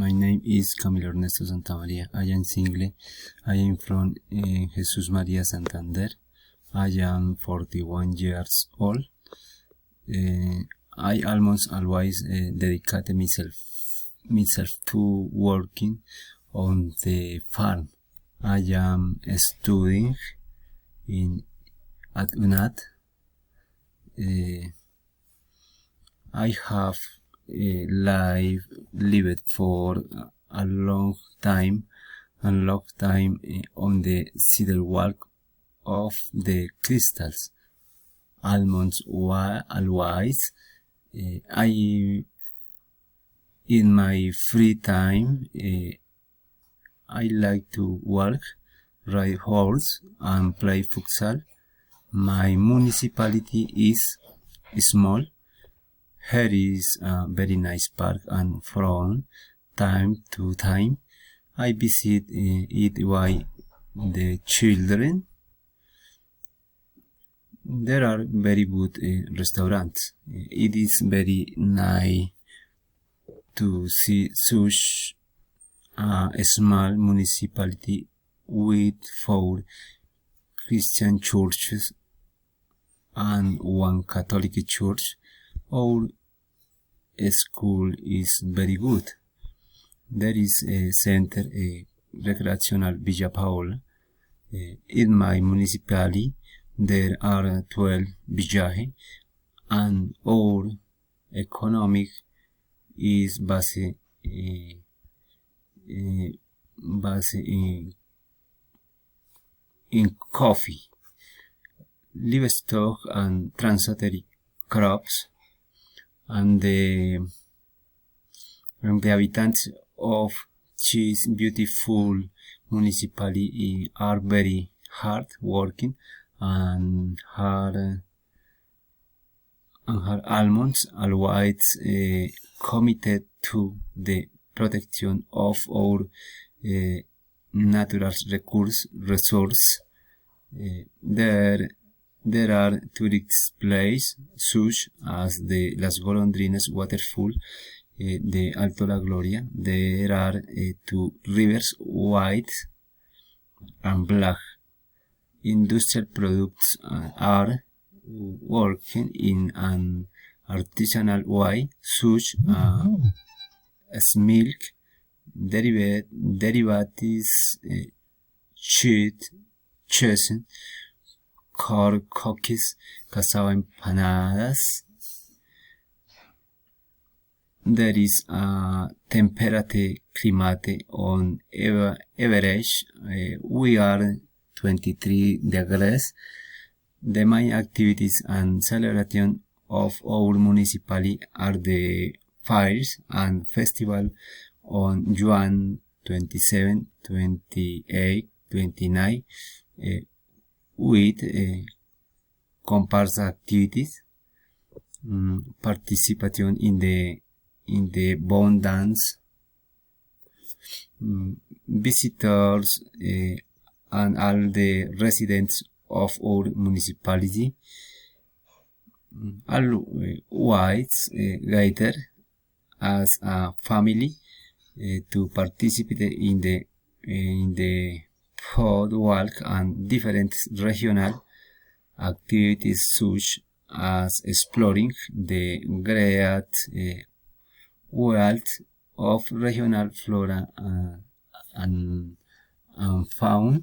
My name is Camilo Ernesto Santamaria. I am single. I am from Jesus Maria Santander. I am 41 years old. I almost always dedicate myself to working on the farm. I am studying at UNAT. I have lived for a long time on the sidewalk of the crystals. Almost always, in my free time, I like to walk, ride horse, and play futsal. My municipality is small. Here is a very nice park, and from time to time I visit it with the children. There are very good restaurants. It is very nice to see such a small municipality with 4 Christian churches and 1 Catholic church. Our school is very good. There is a center, a recreational Villa Paola. In my municipality, there are 12 villages, and our economic is based in coffee, livestock, and transitory crops. And the inhabitants of this beautiful municipality are very hard working and are almost always committed to the protection of our natural resources. There are tourist places such as the Las Golondrinas waterfall, the Alto La Gloria. There are 2 rivers, white and black. Industrial products are working in an artisanal way, such as milk, derivatives, cheese, corn cookies, cassava empanadas. There is a temperature climate on average. We are 23 degrees. The main activities and celebration of our municipality are the fairs and festival on June 27, 28, 29. With comparsa activities, participation in the bond dance, visitors and all the residents of our municipality always gather as a family to participate in the food walk and different regional activities such as exploring the great world of regional flora and fauna.